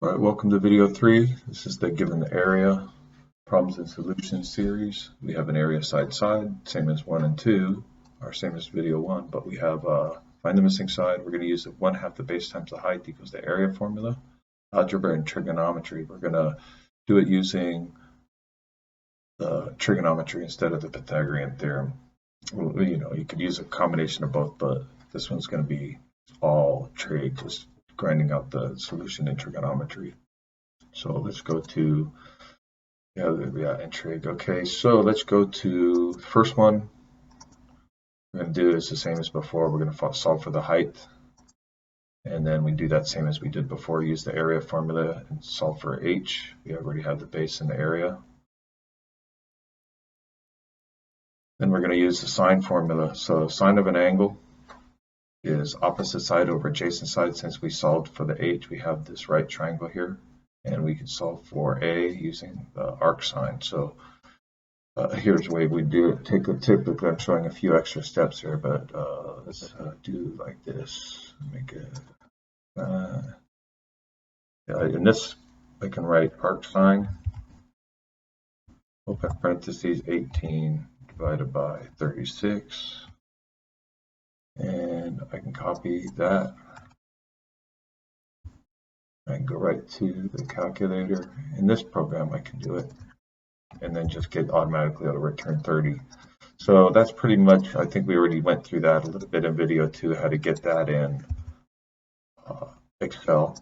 All right, welcome to video 3. This is the given the area problems and solutions series. We have an area side, same as 1 and 2, or same as video 1, but we have find the missing side. We're going to use 1/2 the base times the height equals the area formula. Algebra and trigonometry, we're going to do it using the trigonometry instead of the Pythagorean theorem. You know, you could use a combination of both, but this one's going to be all trig, just grinding out the solution in trigonometry. So let's go to in trig. Okay, so let's go to the first one. We're going to do is the same as before. We're going to solve for the height, and then we do that same as we did before. Use the area formula and solve for h. We already have the base and the area. Then we're going to use the sine formula. So sine of an angle is opposite side over adjacent side. Since we solved for the h, we have this right triangle here, and we can solve for a using the arc sine. So here's the way we do it. Typically, I'm showing a few extra steps here, but let's do like this. Make it in this, I can write arc sine, open parentheses, 18 divided by 36. And I can copy that. I can go right to the calculator. In this program, I can do it. And then just get automatically it'll return 30. So that's pretty much, I think we already went through that a little bit in video 2, how to get that in Excel.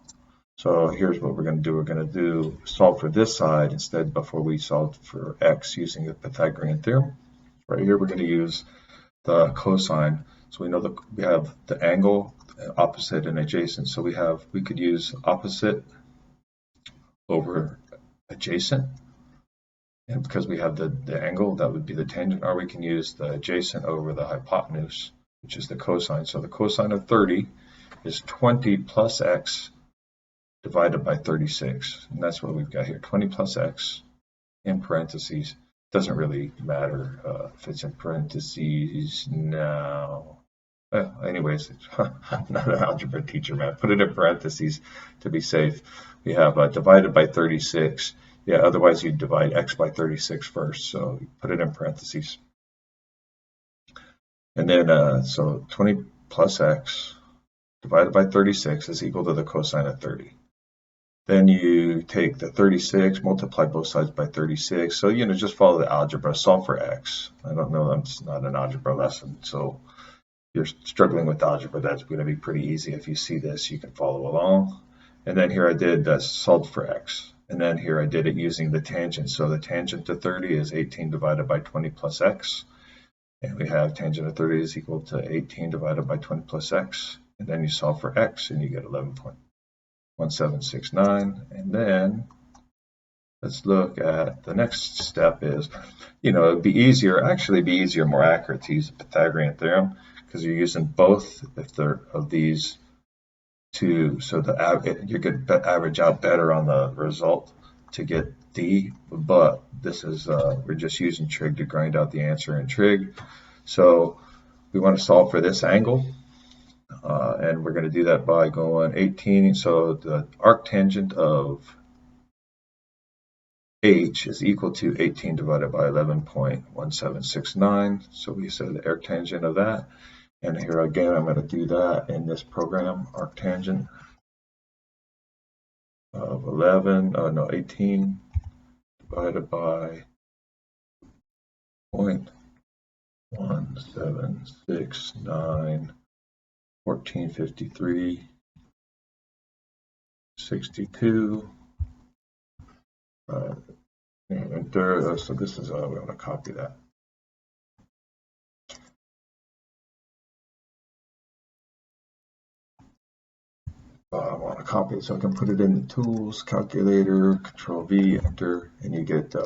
So here's what we're going to do. We're going to solve for this side instead before we solved for x using the Pythagorean theorem. Right here, we're going to use the cosine. So we know that we have the angle, opposite, and adjacent. So we could use opposite over adjacent. And because we have the angle, that would be the tangent, or we can use the adjacent over the hypotenuse, which is the cosine. So the cosine of 30 is 20 plus x divided by 36. And that's what we've got here, 20 plus x in parentheses. Doesn't really matter if it's in parentheses now. Anyways, I'm not an algebra teacher, man. Put it in parentheses to be safe. We have divided by 36. Yeah, otherwise you'd divide x by 36 first. So you put it in parentheses. And then, so 20 plus x divided by 36 is equal to the cosine of 30. Then you take the 36, multiply both sides by 36. So, you know, just follow the algebra, solve for x. I don't know, that's not an algebra lesson. So if you're struggling with algebra, that's going to be pretty easy. If you see this, you can follow along. And then here I did solve for x. And then here I did it using the tangent. So the tangent to 30 is 18 divided by 20 plus x. And we have tangent of 30 is equal to 18 divided by 20 plus x. And then you solve for x and you get 11.1769. And then let's look at the next step is, you know, it'd be easier, more accurate to use the Pythagorean theorem because you're using both if they're of these two, so you could average out better on the result to get D, but this is, we're just using trig to grind out the answer in trig. So we want to solve for this angle. And we're going to do that by going 18. So the arctangent of h is equal to 18 divided by 11.1769. So we said the arctangent of that. And here again, I'm going to do that in this program, arctangent of 18 divided by 0.1769. 1453, 62, enter. So this is, we want to copy that. I want to copy it so I can put it in the tools, calculator, control V, enter, and you get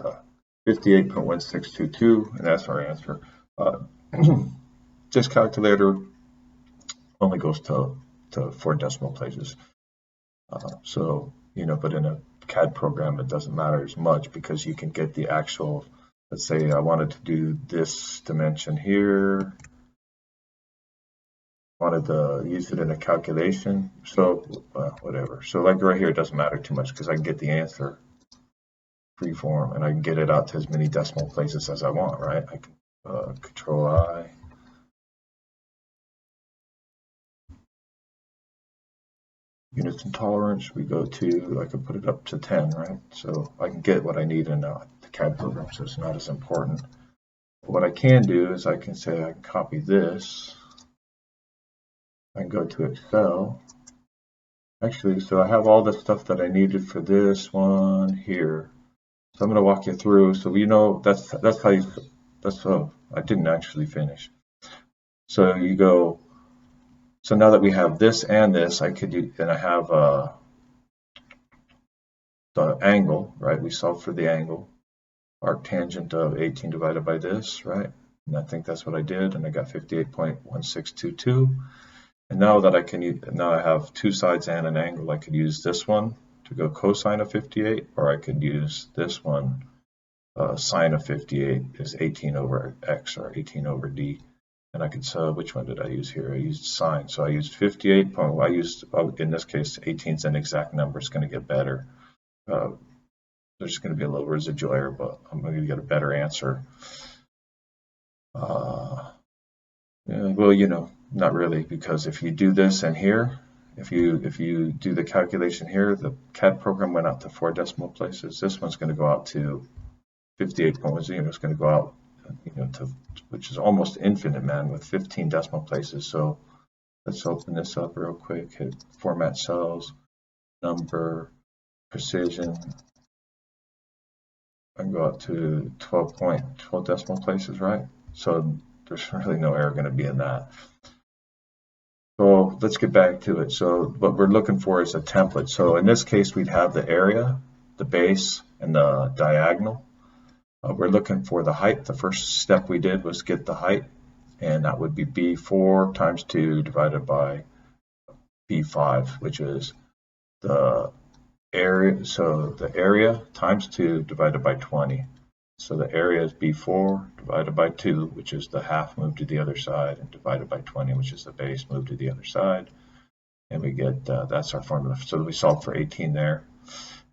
58.1622, and that's our answer. This calculator only goes to 4 decimal places. So, you know, but in a CAD program, it doesn't matter as much because you can get the actual, let's say I wanted to do this dimension here, wanted to use it in a calculation. So whatever. So like right here, it doesn't matter too much because I can get the answer free form and I can get it out to as many decimal places as I want, right? I can Control I. Units and tolerance, we go to, I can put it up to 10, right? So I can get what I need in the CAD program, so it's not as important. But what I can do is I can say I can copy this. I can go to Excel. Actually, so I have all the stuff that I needed for this one here. So I'm going to walk you through. So you know that's how you, I didn't actually finish. So you go. So now that we have this and this, I could do, and I have the angle, right? We solved for the angle. Arctangent of 18 divided by this, right? And I think that's what I did, and I got 58.1622. And now that I can, now I have two sides and an angle, I could use this one to go cosine of 58, or I could use this one, sine of 58 is 18 over x, or 18 over d. And I could, which one did I use here? I used sine, so I used 58. I used, in this case, 18 is an exact number. It's going to get better. There's going to be a little residual error, but I'm going to get a better answer. Yeah, well, you know, not really, because if you do this and here, if you do the calculation here, the CAD program went out to 4 decimal places. This one's going to go out to 58.10. It's going to go out, you know, to, which is almost infinite, man, with 15 decimal places. So let's open this up real quick. Hit format cells, number, precision. I can go up to 12 decimal places, right? So there's really no error going to be in that. So let's get back to it. So what we're looking for is a template. So in this case, we'd have the area, the base, and the diagonal. We're looking for the height. The first step we did was get the height, and that would be B4 times 2 divided by B5, which is the area. So the area times 2 divided by 20. So the area is B4 divided by 2, which is the half moved to the other side, and divided by 20, which is the base moved to the other side. And we get, that's our formula. So we solve for 18 there.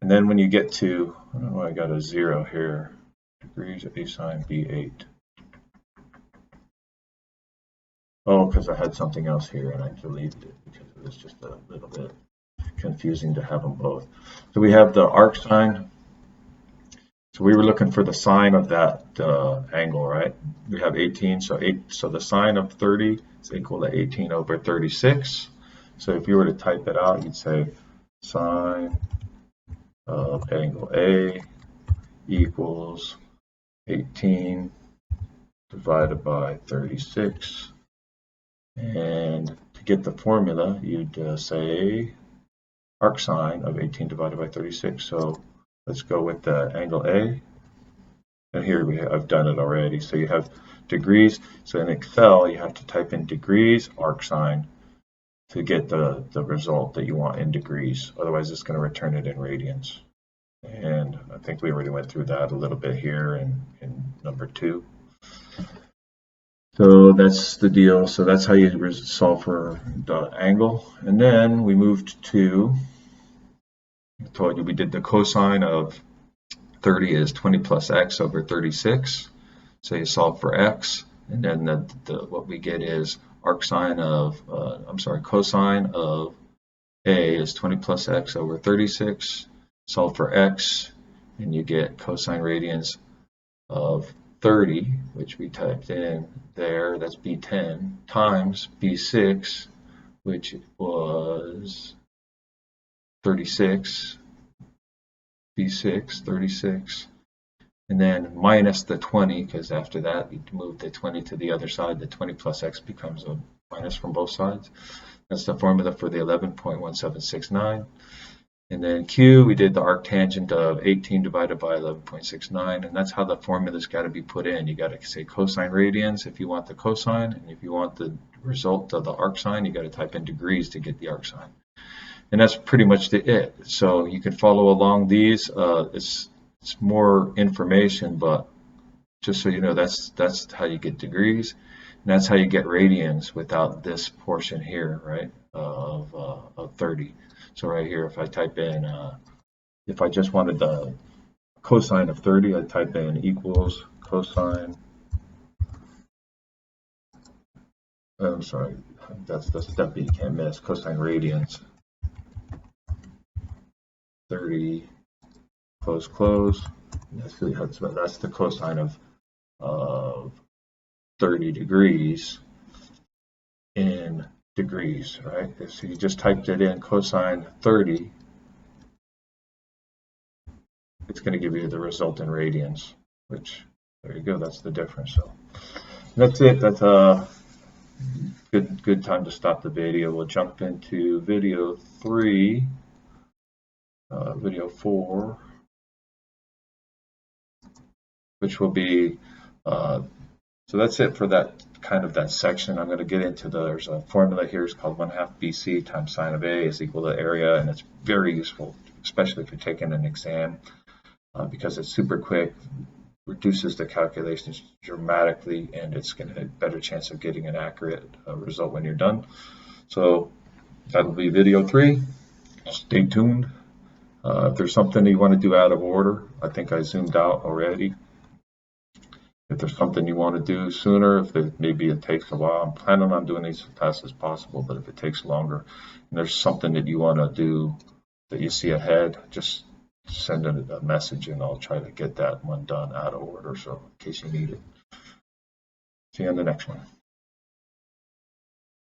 And then when you get to, I don't know why I got a 0 here, degrees A sine B8. Oh, because I had something else here and I deleted it because it was just a little bit confusing to have them both. So we have the arc sine. So we were looking for the sine of that angle, right? We have 18, so the sine of 30 is equal to 18 over 36. So if you were to type it out, you'd say sine of angle A equals 18 divided by 36. And to get the formula, you'd say arc sine of 18 divided by 36. So let's go with the angle A. And here I've done it already. So you have degrees. So in Excel, you have to type in degrees arc sine to get the result that you want in degrees. Otherwise, it's going to return it in radians. And I think we already went through that a little bit here in number 2. So that's the deal. So that's how you solve for the angle. And then we moved to, I told you we did the cosine of 30 is 20 plus x over 36. So you solve for x, and then what we get is cosine of A is 20 plus x over 36. Solve for x, and you get cosine radians of 30, which we typed in there, that's B10, times B6, which was 36, B6, 36, and then minus the 20, because after that you move the 20 to the other side, the 20 plus x becomes a minus from both sides. That's the formula for the 11.1769. And then Q, we did the arctangent of 18 divided by 11.69, and that's how the formula's got to be put in. You got to say cosine radians if you want the cosine, and if you want the result of the arc sine, you got to type in degrees to get the arc sine. And that's pretty much it. So you can follow along these. It's more information, but just so you know, that's how you get degrees. And that's how you get radians without this portion here, right, of 30. So right here, if I type in, if I just wanted the cosine of 30, I type in equals cosine. I'm sorry, that's the step you can't miss. Cosine radians 30, close, close. That's the cosine of 30 degrees in degrees, right? So you just typed it in, cosine 30. It's going to give you the result in radians, which, there you go, that's the difference. So that's it. That's a good time to stop the video. We'll jump into video 3, video 4, which will be, so that's it for that kind of that section. I'm going to get into there's a formula here. It's called 1/2 BC times sine of A is equal to area, and it's very useful, especially if you're taking an exam, because it's super quick, reduces the calculations dramatically, and it's going to have a better chance of getting an accurate result when you're done. So that'll be video 3. Stay tuned. If there's something you want to do out of order, I think I zoomed out already. If there's something you want to do sooner, if maybe it takes a while, I'm planning on doing these as fast as possible, but if it takes longer and there's something that you want to do that you see ahead, just send a message and I'll try to get that one done out of order, so in case you need it. See you on the next one.